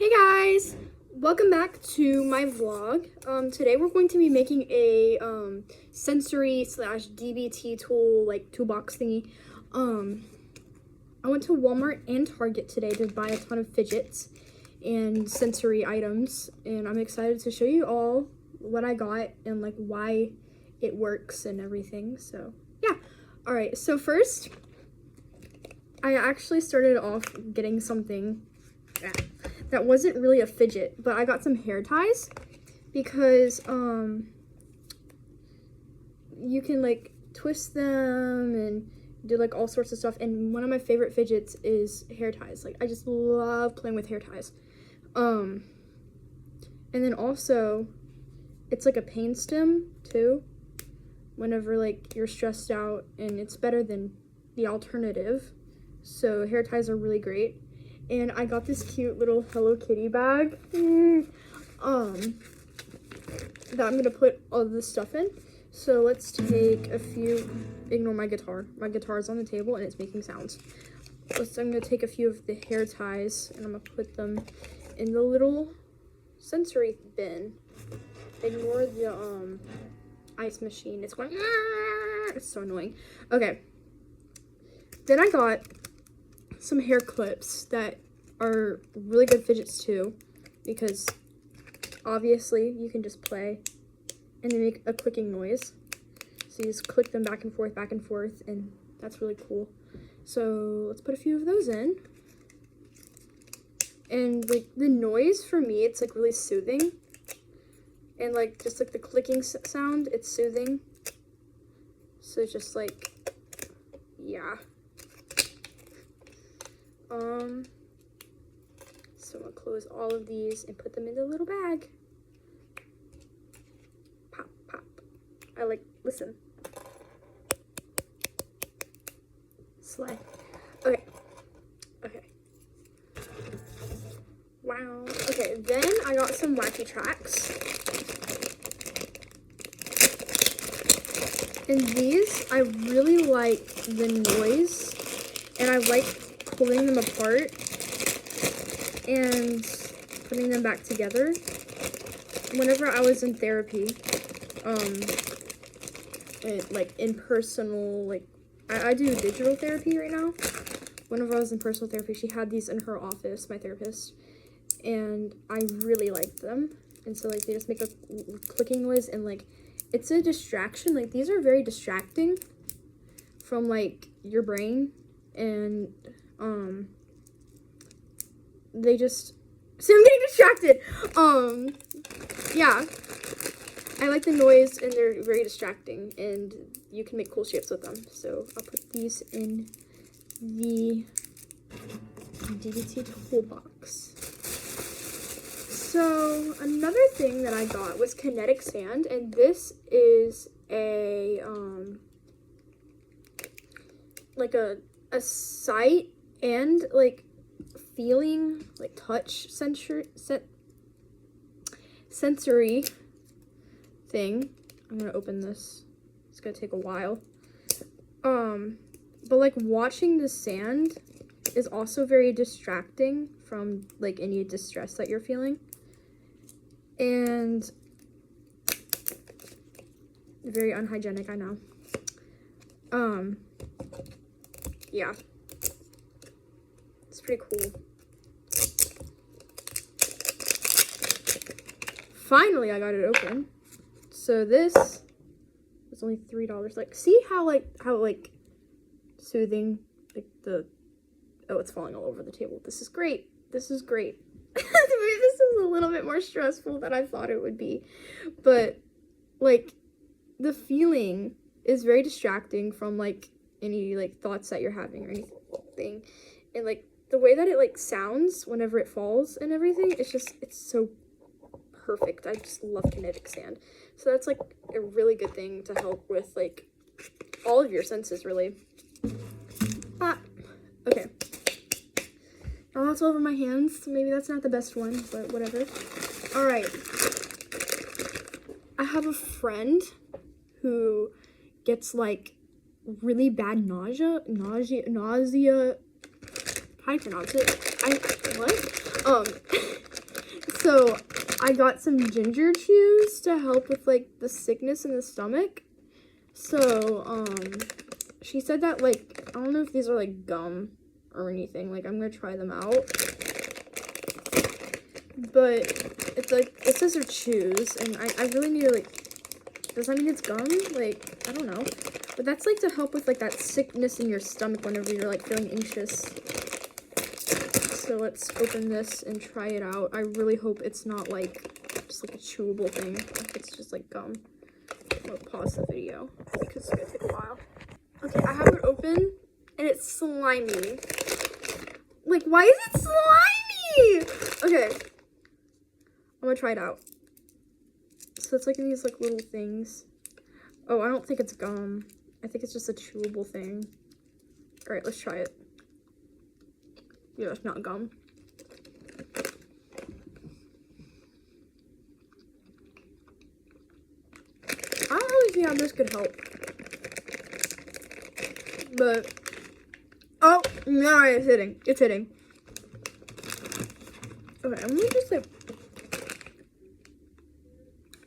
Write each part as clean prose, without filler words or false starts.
Hey guys, welcome back to my vlog. Today we're going to be making a sensory slash DBT tool, like toolbox thingy. I went to Walmart and Target today to buy a ton of fidgets and sensory items, and I'm excited to show you all what I got and like why it works and everything. So yeah, all right. So first, I actually started off getting something that wasn't really a fidget, but I got some hair ties because you can like twist them and do like all sorts of stuff, and one of my favorite fidgets is hair ties. Like I just love playing with hair ties. And then also it's like a pain stem too whenever like you're stressed out, and it's better than the alternative. So hair ties are really great. And I got this cute little Hello Kitty bag that I'm gonna put all this stuff in. So let's take a few. Ignore my guitar. My guitar is on the table and it's making sounds. I'm gonna take a few of the hair ties and I'm gonna put them in the little sensory bin. Ignore the ice machine. It's going. It's so annoying. Okay. Then I got some hair clips that are really good fidgets too, because obviously you can just play and they make a clicking noise. So you just click them back and forth, and that's really cool. So let's put a few of those in. And like the noise for me, it's like really soothing. And like just like the clicking sound, it's soothing. So it's just like, yeah. So I'm gonna close all of these and put them in the little bag. Pop, pop. I like, listen. Slay. Okay. Okay. Wow. Okay, then I got some wacky tracks. And these, I really like the noise, and I like pulling them apart and putting them back together. Whenever I was in therapy, like in personal, like I do digital therapy right now. Whenever I was in personal therapy, she had these in her office, my therapist, and I really liked them. And so like they just make a clicking noise, and like it's a distraction. Like these are very distracting from like your brain, and they just, see, I'm getting distracted. Yeah, I like the noise, and they're very distracting, and you can make cool shapes with them. So I'll put these in the DBT toolbox. So another thing that I got was kinetic sand, and this is a like a sight and like feeling, like touch sensory thing. I'm gonna open this. It's gonna take a while. But like watching the sand is also very distracting from like any distress that you're feeling. And very unhygienic, I know. Yeah. It's pretty cool. Finally, I got it open. So this was only $3. Like, see how soothing, like oh, it's falling all over the table. This is great. This is great. This is a little bit more stressful than I thought it would be. But, like, the feeling is very distracting from, like, any, like, thoughts that you're having or anything. And, like, the way that it, like, sounds whenever it falls and everything, it's so perfect. I just love kinetic sand. So that's, like, a really good thing to help with, like, all of your senses, really. Okay. Oh, that's all over my hands. Maybe that's not the best one, but whatever. All right. I have a friend who gets like really bad nausea. How do you pronounce it? So I got some ginger chews to help with like the sickness in the stomach. So she said that like, I don't know if these are like gum or anything. Like I'm gonna try them out. But it's like, it says they're chews, and I really need to like, does that mean it's gum? Like, I don't know. But that's like to help with like that sickness in your stomach whenever you're like feeling anxious. So let's open this and try it out. I really hope it's not like just like a chewable thing. If it's just like gum. I'll pause the video because it's gonna take a while. Okay, I have it open and it's slimy. Like, why is it slimy? Okay, I'm gonna try it out. So it's like in these like little things. Oh, I don't think it's gum. I think it's just a chewable thing. All right, let's try it. Yeah, it's not gum. I don't really see how this could help. But, oh, no, it's hitting. It's hitting. Okay, I'm gonna just like,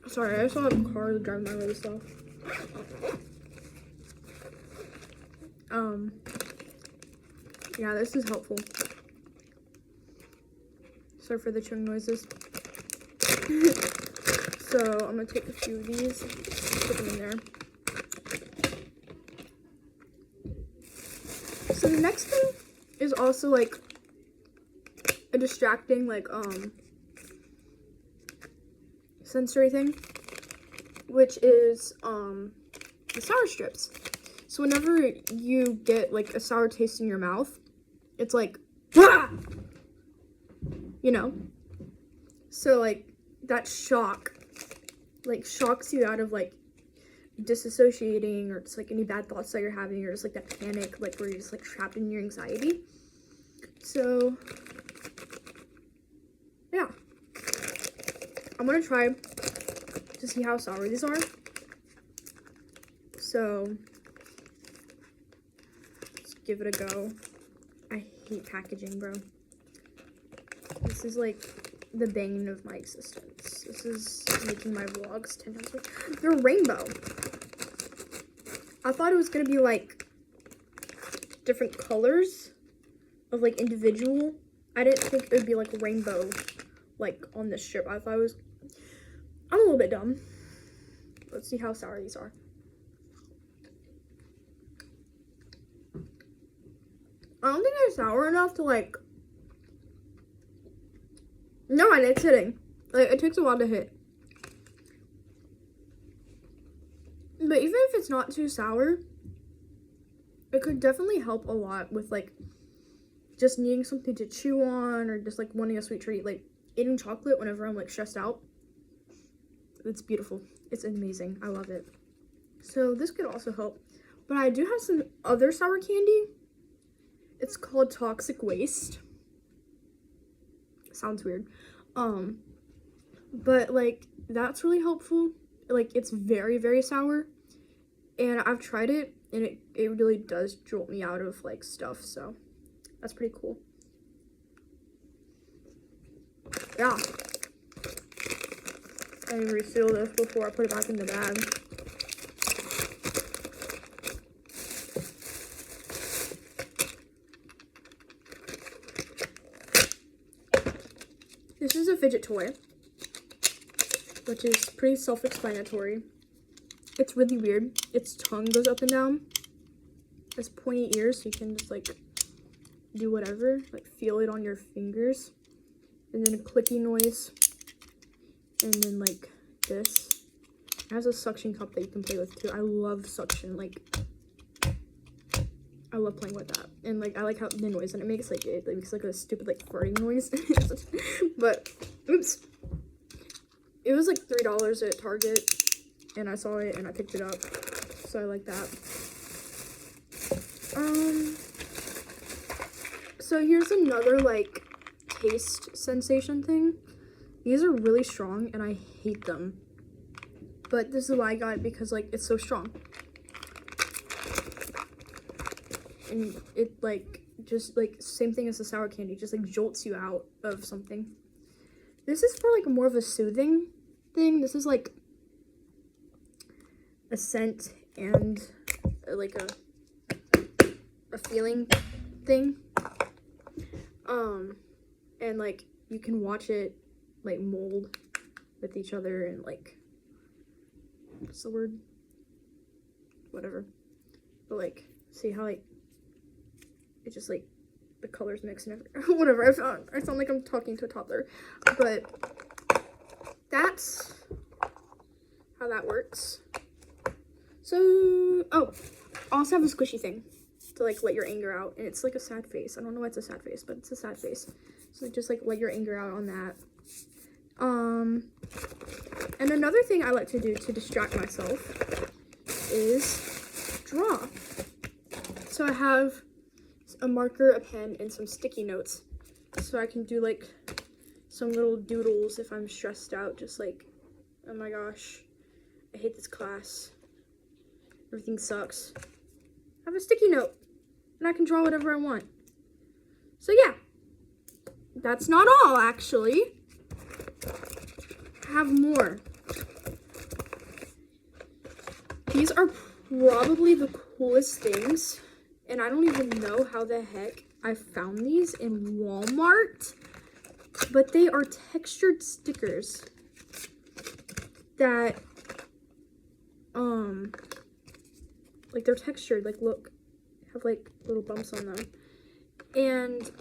sorry, I saw a car driving my way stuff. Yeah, this is helpful. Sorry for the chewing noises. So I'm gonna take a few of these, put them in there. So the next thing is also like a distracting like sensory thing, which is the sour strips. So whenever you get like a sour taste in your mouth, it's like, ah! You know? So like that shock, like shocks you out of like disassociating or just like any bad thoughts that you're having or just like that panic, like where you're just like trapped in your anxiety. So yeah, I'm gonna try to see how sour these are. So let's give it a go. I hate packaging, bro. This is like the bane of my existence. This is making my vlogs 10 times worse. They're rainbow. I thought it was gonna be like different colors of like individual. I didn't think it would be like rainbow like on this strip. I thought it was, I'm a little bit dumb. Let's see how sour these are. I don't think they're sour enough to like, no, and it's hitting. Like, it takes a while to hit. But even if it's not too sour, it could definitely help a lot with like just needing something to chew on or just like wanting a sweet treat. Like eating chocolate whenever I'm like stressed out. It's beautiful. It's amazing. I love it. So this could also help. But I do have some other sour candy. It's called Toxic Waste. Sounds weird. But like that's really helpful. Like it's very, very sour. And I've tried it and it really does jolt me out of like stuff, so that's pretty cool. Yeah. I need to reseal this before I put it back in the bag. This is a fidget toy, which is pretty self-explanatory. It's really weird. Its tongue goes up and down. It has pointy ears, so you can just like do whatever, like feel it on your fingers. And then a clicky noise. And then like this. It has a suction cup that you can play with too. I love suction, like I love playing with that. And like I like how the noise, and it makes like a stupid like farting noise. But oops. It was like $3 at Target. And I saw it and I picked it up, so I like that. So here's another like taste sensation thing. These are really strong and I hate them, but this is why I got it, because like it's so strong and it like just like same thing as the sour candy, just like jolts you out of something. This is for like more of a soothing thing. This is like a scent and like a feeling thing. And like you can watch it like mold with each other and like, what's the word? Whatever. But like, see how like it just like the colors mix and everything. Whatever. I sound like I'm talking to a toddler, but that's how that works. So, oh, I also have a squishy thing to like let your anger out, and it's like a sad face. I don't know why it's a sad face, but it's a sad face. So just like let your anger out on that. And another thing I like to do to distract myself is draw. So I have a marker, a pen, and some sticky notes, so I can do like some little doodles if I'm stressed out, just like, oh my gosh, I hate this class, everything sucks. I have a sticky note, and I can draw whatever I want. So yeah, that's not all, actually. I have more. These are probably the coolest things, and I don't even know how the heck I found these in Walmart, but they are textured stickers that, like they're textured, like look, have like little bumps on them, and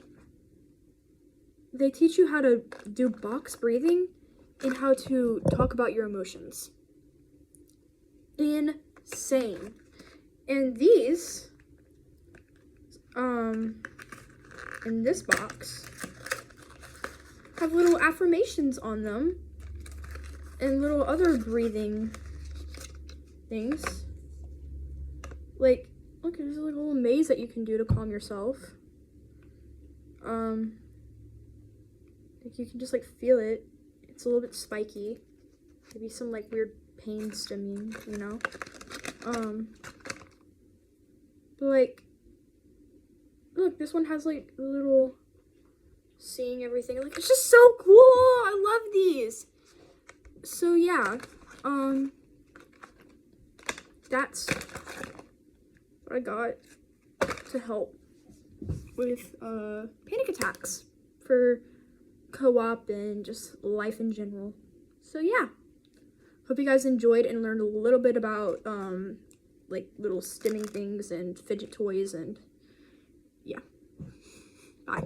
they teach you how to do box breathing and how to talk about your emotions. Insane. And these, in this box, have little affirmations on them and little other breathing things. Like, look, there's like a little maze that you can do to calm yourself. Like you can just like feel it. It's a little bit spiky. Maybe some like weird pain stimming, you know? But like, look, this one has like a little seeing everything. Like, it's just so cool. I love these. So yeah, that's what I got to help with panic attacks for co-op and just life in general. So yeah, hope you guys enjoyed and learned a little bit about like little stimming things and fidget toys, and yeah, bye.